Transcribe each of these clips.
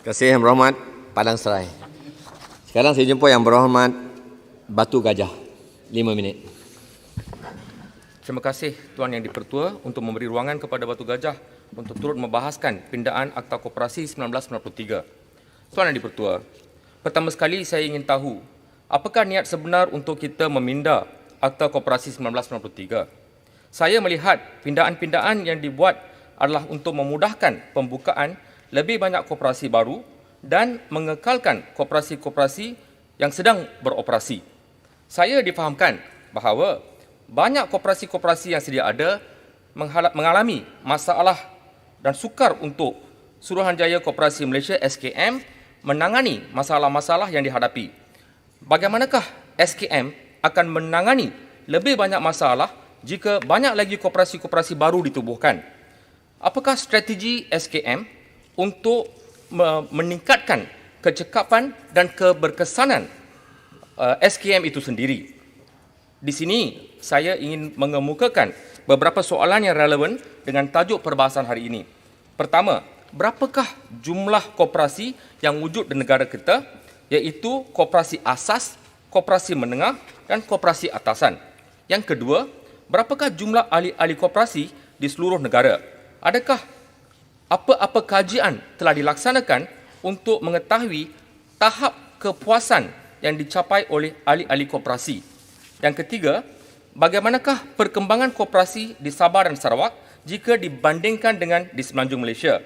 Terima kasih Yang Berhormat Padang Serai. Sekarang saya jumpa Yang Berhormat Batu Gajah. 5 minit. Terima kasih Tuan Yang Dipertua untuk memberi ruangan kepada Batu Gajah untuk turut membahaskan pindaan Akta Koperasi 1993. Tuan Yang Dipertua, pertama sekali saya ingin tahu, apakah niat sebenar untuk kita meminda Akta Koperasi 1993? Saya melihat pindaan-pindaan yang dibuat adalah untuk memudahkan pembukaan lebih banyak koperasi baru dan mengekalkan koperasi-koperasi yang sedang beroperasi. Saya difahamkan bahawa banyak koperasi-koperasi yang sedia ada mengalami masalah dan sukar untuk Suruhanjaya Koperasi Malaysia SKM menangani masalah-masalah yang dihadapi. Bagaimanakah SKM akan menangani lebih banyak masalah jika banyak lagi koperasi-koperasi baru ditubuhkan? Apakah strategi SKM untuk meningkatkan kecekapan dan keberkesanan SKM itu sendiri? Di sini saya ingin mengemukakan beberapa soalan yang relevan dengan tajuk perbahasan hari ini. Pertama, berapakah jumlah koperasi yang wujud di negara kita, iaitu koperasi asas, koperasi menengah dan koperasi atasan? Yang kedua, berapakah jumlah ahli-ahli koperasi di seluruh negara? Adakah apa-apa kajian telah dilaksanakan untuk mengetahui tahap kepuasan yang dicapai oleh ahli-ahli koperasi? Yang ketiga, bagaimanakah perkembangan koperasi di Sabah dan Sarawak jika dibandingkan dengan di Semenanjung Malaysia?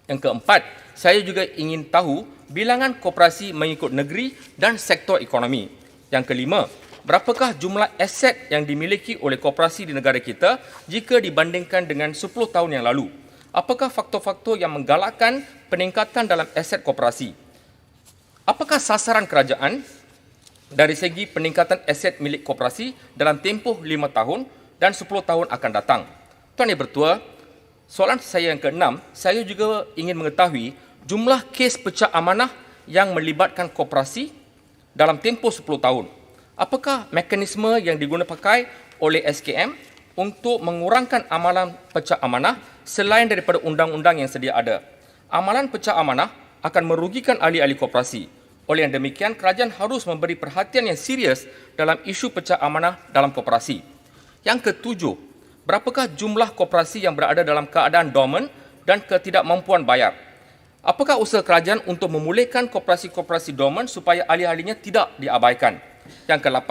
Yang keempat, saya juga ingin tahu bilangan koperasi mengikut negeri dan sektor ekonomi. Yang kelima, berapakah jumlah aset yang dimiliki oleh koperasi di negara kita jika dibandingkan dengan 10 tahun yang lalu? Apakah faktor-faktor yang menggalakkan peningkatan dalam aset koperasi? Apakah sasaran kerajaan dari segi peningkatan aset milik koperasi dalam tempoh 5 tahun dan 10 tahun akan datang? Tuan Yang Bertua, soalan saya yang keenam, saya juga ingin mengetahui jumlah kes pecah amanah yang melibatkan koperasi dalam tempoh 10 tahun. Apakah mekanisme yang digunakan pakai oleh SKM untuk mengurangkan amalan pecah amanah selain daripada undang-undang yang sedia ada? Amalan pecah amanah akan merugikan ahli-ahli koperasi. Oleh yang demikian, kerajaan harus memberi perhatian yang serius dalam isu pecah amanah dalam koperasi. Yang ketujuh, berapakah jumlah koperasi yang berada dalam keadaan dormant dan ketidakmampuan bayar? Apakah usaha kerajaan untuk memulihkan koperasi-koperasi dormant supaya ahli-ahlinya tidak diabaikan? Yang ke-8,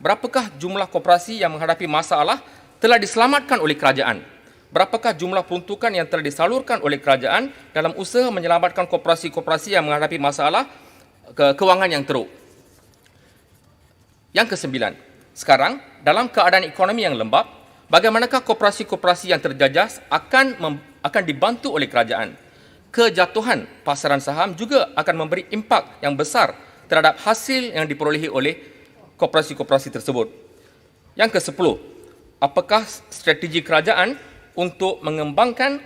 berapakah jumlah koperasi yang menghadapi masalah telah diselamatkan oleh kerajaan? Berapakah jumlah peruntukan yang telah disalurkan oleh kerajaan dalam usaha menyelamatkan koperasi-koperasi yang menghadapi masalah kewangan yang teruk? Yang ke-9, sekarang dalam keadaan ekonomi yang lembab, bagaimanakah koperasi-koperasi yang terjajas akan dibantu oleh kerajaan? Kejatuhan pasaran saham juga akan memberi impak yang besar terhadap hasil yang diperolehi oleh koperasi-koperasi tersebut. Yang ke-10, apakah strategi kerajaan untuk mengembangkan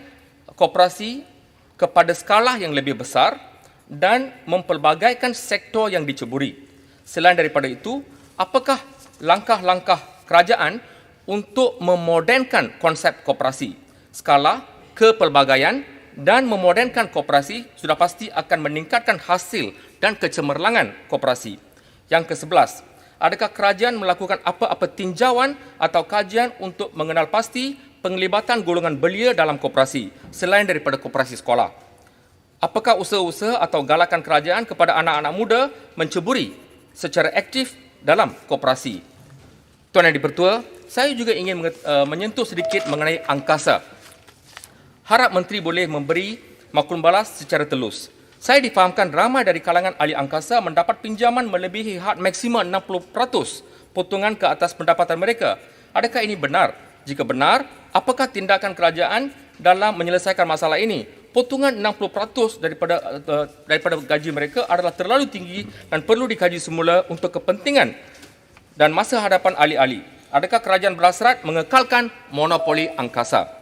koperasi kepada skala yang lebih besar dan mempelbagaikan sektor yang diceburi? Selain daripada itu, apakah langkah-langkah kerajaan untuk memodenkan konsep koperasi? Skala kepelbagaian dan memodenkan koperasi sudah pasti akan meningkatkan hasil dan kecemerlangan koperasi. Yang ke-11, adakah kerajaan melakukan apa-apa tinjauan atau kajian untuk mengenal pasti penglibatan golongan belia dalam koperasi selain daripada koperasi sekolah? Apakah usaha-usaha atau galakan kerajaan kepada anak-anak muda menceburi secara aktif dalam koperasi? Tuan Yang Dipertua, saya juga ingin menyentuh sedikit mengenai angkasa. Harap Menteri boleh memberi maklum balas secara telus. Saya difahamkan ramai dari kalangan ahli angkasa mendapat pinjaman melebihi had maksima 60% potongan ke atas pendapatan mereka. Adakah ini benar? Jika benar, apakah tindakan kerajaan dalam menyelesaikan masalah ini? Potongan 60% daripada gaji mereka adalah terlalu tinggi dan perlu dikaji semula untuk kepentingan dan masa hadapan ahli-ahli. Adakah kerajaan berhasrat mengekalkan monopoli angkasa?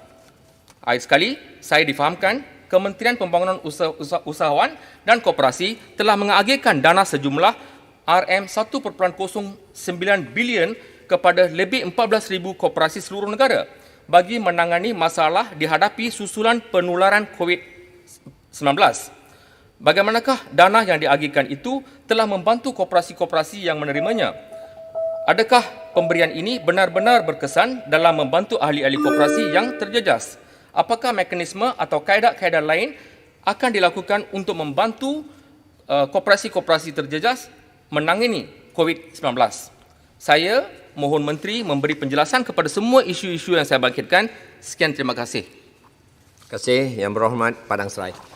Akhir sekali, saya difahamkan Kementerian Pembangunan Usahawan dan Koperasi telah mengagihkan dana sejumlah RM1.09 bilion kepada lebih 14,000 koperasi seluruh negara bagi menangani masalah dihadapi susulan penularan COVID-19. Bagaimanakah dana yang diagihkan itu telah membantu koperasi-koperasi yang menerimanya? Adakah pemberian ini benar-benar berkesan dalam membantu ahli-ahli koperasi yang terjejas? Apakah mekanisme atau kaedah-kaedah lain akan dilakukan untuk membantu koperasi-koperasi terjejas menangani COVID-19? Saya mohon Menteri memberi penjelasan kepada semua isu-isu yang saya bangkitkan. Sekian, terima kasih. Terima kasih Yang Berhormat Padang Serai.